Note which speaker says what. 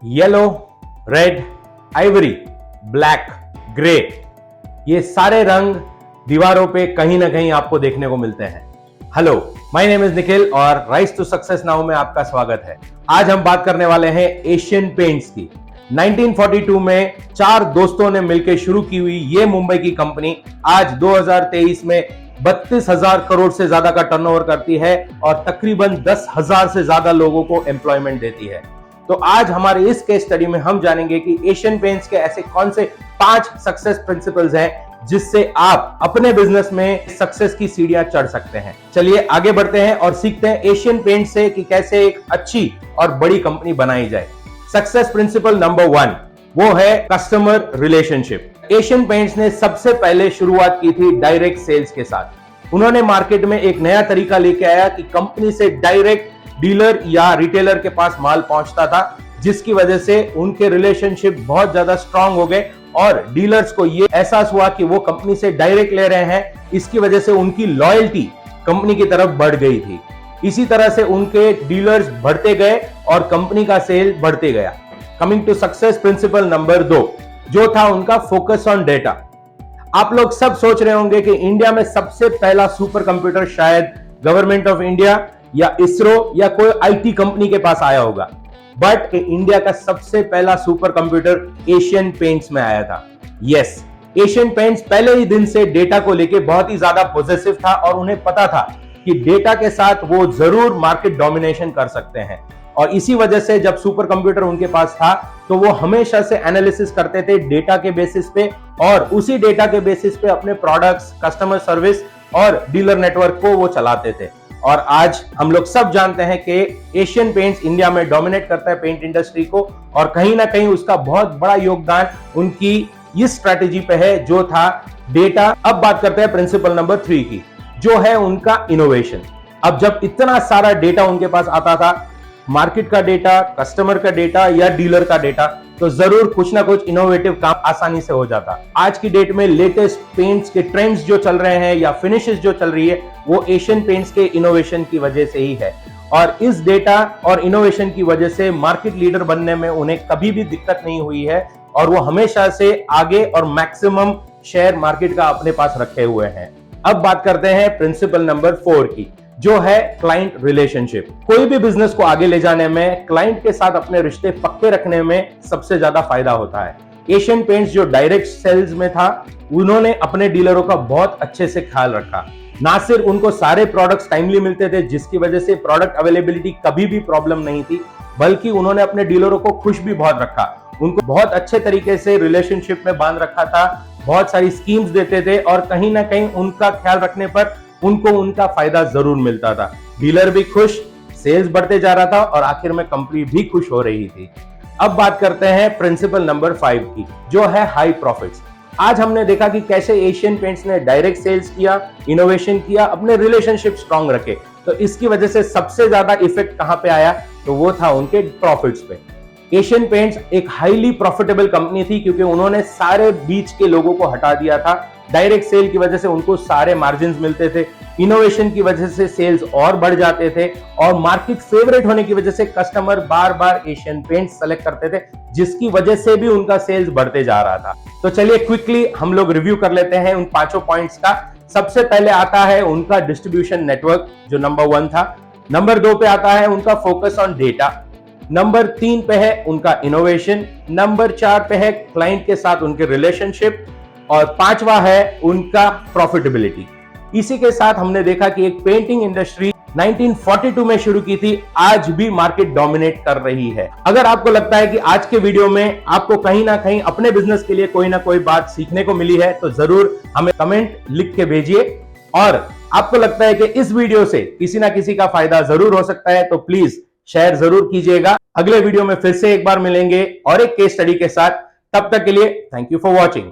Speaker 1: Yellow, red, Ivory, black, grey, ये सारे रंग दीवारों पे कहीं ना कहीं आपको देखने को मिलते हैं। Hello, my name is Nikhil और राइज टू सक्सेस नाउ में आपका स्वागत है। आज हम बात करने वाले हैं एशियन पेंट्स की। 1942 में 4 दोस्तों ने मिलकर शुरू की हुई ये मुंबई की कंपनी आज 2023 में 32,000 करोड़ से ज्यादा का टर्नओवर करती है और तकरीबन 10,000 से ज्यादा लोगों को एम्प्लॉयमेंट देती है। तो आज हमारे इस केस स्टडी में हम जानेंगे कि एशियन पेंट्स के ऐसे कौन से 5 सक्सेस प्रिंसिपल्स हैं जिससे आप अपने बिजनेस में सक्सेस की सीढ़ियां चढ़ सकते हैं। चलिए आगे बढ़ते हैं और सीखते हैं एशियन पेंट्स से कि कैसे एक अच्छी और बड़ी कंपनी बनाई जाए। सक्सेस प्रिंसिपल नंबर 1 वो है कस्टमर रिलेशनशिप। एशियन पेंट्स ने सबसे पहले शुरुआत की थी डायरेक्ट सेल्स के साथ। उन्होंने मार्केट में एक नया तरीका लेके आया कि कंपनी से डायरेक्ट डीलर या रिटेलर के पास माल पहुंचता था, जिसकी वजह से उनके रिलेशनशिप बहुत ज्यादा स्ट्रांग हो गए और डीलर्स को ये एहसास हुआ कि वो कंपनी से डायरेक्ट ले रहे हैं। इसकी वजह से उनकी लॉयल्टी कंपनी की तरफ बढ़ गई थी। इसी तरह से उनके डीलर्स बढ़ते गए और कंपनी का सेल बढ़ते गया। Coming to success principle number 2 जो था उनका फोकस ऑन डेटा। आप लोग सब सोच रहे होंगे कि इंडिया में सबसे पहला सुपर कंप्यूटर शायद गवर्नमेंट ऑफ इंडिया या इसरो या कोई आईटी कंपनी के पास आया होगा, बट इंडिया का सबसे पहला सुपर कंप्यूटर एशियन पेंट्स में आया था। यस, एशियन पेंट्स पहले ही दिन से डेटा को लेके बहुत ही ज्यादा पॉजिटिव था और उन्हें पता था कि डेटा के साथ वो जरूर मार्केट डोमिनेशन कर सकते हैं। और इसी वजह से जब सुपर कंप्यूटर उनके पास था तो वो हमेशा से एनालिसिस करते थे डेटा के बेसिस पे और उसी डेटा के बेसिस पे अपने प्रोडक्ट्स, कस्टमर सर्विस और डीलर नेटवर्क को वो चलाते थे। और आज हम लोग सब जानते हैं कि एशियन पेंट्स इंडिया में डोमिनेट करता है पेंट इंडस्ट्री को और कहीं ना कहीं उसका बहुत बड़ा योगदान उनकी इस स्ट्रैटेजी पे है जो था डेटा। अब बात करते हैं प्रिंसिपल नंबर 3 की, जो है उनका इनोवेशन। अब जब इतना सारा डेटा उनके पास आता था, मार्केट का डेटा, कस्टमर का डेटा या डीलर का डेटा, तो जरूर कुछ ना कुछ इनोवेटिव काम आसानी से हो जाता। आज की डेट में लेटेस्ट पेंट्स के ट्रेंड्स जो चल रहे हैं या फिनिशेस जो चल रही है वो एशियन पेंट्स के इनोवेशन की वजह से ही है। और इस डेटा और इनोवेशन की वजह से मार्केट लीडर बनने में उन्हें कभी भी दिक्कत नहीं हुई है और वो हमेशा से आगे और मैक्सिमम शेयर मार्केट का अपने पास रखे हुए हैं। अब बात करते हैं प्रिंसिपल नंबर 4 की, जो है क्लाइंट रिलेशनशिप। कोई भी बिजनेस को आगे ले जाने में क्लाइंट के साथ अपने रिश्ते पक्के रखने में सबसे ज्यादा फायदा होता है। एशियन पेंट्स जो डायरेक्ट सेल्स में था, उन्होंने अपने डीलरों का बहुत अच्छे से ख्याल रखा। ना सिर्फ उनको सारे प्रोडक्ट्स टाइमली मिलते थे जिसकी वजह से प्रोडक्ट अवेलेबिलिटी कभी भी प्रॉब्लम नहीं थी, बल्कि उन्होंने अपने डीलरों को खुश भी बहुत रखा। उनको बहुत अच्छे तरीके से रिलेशनशिप में बांध रखा था, बहुत सारी स्कीम्स देते थे और कहीं ना कहीं उनका ख्याल रखने पर उनको उनका फायदा जरूर मिलता था। डीलर भी खुश, सेल्स बढ़ते जा रहा था और आखिर में कंपनी भी खुश हो रही थी। अब बात करते हैं प्रिंसिपल नंबर 5 की, जो है हाई प्रॉफिट्स। आज हमने देखा कि कैसे एशियन पेंट्स ने डायरेक्ट सेल्स किया, इनोवेशन किया, अपने रिलेशनशिप स्ट्रांग रखे। तो इसकी वजह से सबसे ज्यादा इफेक्ट कहां पे आया, तो वो था उनके प्रॉफिट्स पे। एशियन पेंट्स एक हाईली प्रॉफिटेबल कंपनी थी क्योंकि उन्होंने सारे बीच के लोगों को हटा दिया था। डायरेक्ट सेल की वजह से उनको सारे मार्जिन्स मिलते थे, इनोवेशन की वजह से सेल्स और बढ़ जाते थे और मार्केट फेवरेट होने की वजह से कस्टमर बार बार एशियन पेंट्स सेलेक्ट करते थे, जिसकी वजह से भी उनका सेल्स बढ़ते जा रहा था। तो चलिए क्विकली हम लोग रिव्यू कर लेते हैं उन 5 पॉइंट्स का। सबसे पहले आता है उनका डिस्ट्रीब्यूशन नेटवर्क, जो नंबर 1 था। नंबर 2 पे आता है उनका फोकस ऑन डेटा। नंबर 3 पे है उनका इनोवेशन। नंबर 4 पे है क्लाइंट के साथ उनके रिलेशनशिप और 5वां है उनका प्रॉफिटेबिलिटी। इसी के साथ हमने देखा कि एक पेंटिंग इंडस्ट्री 1942 में शुरू की थी, आज भी मार्केट डोमिनेट कर रही है। अगर आपको लगता है कि आज के वीडियो में आपको कहीं ना कहीं अपने बिजनेस के लिए कोई ना कोई बात सीखने को मिली है तो जरूर हमें कमेंट लिख के भेजिए। और आपको लगता है कि इस वीडियो से किसी ना किसी का फायदा जरूर हो सकता है तो प्लीज शेयर जरूर कीजिएगा। अगले वीडियो में फिर से एक बार मिलेंगे और एक केस स्टडी के साथ। तब तक के लिए थैंक यू फॉर वॉचिंग।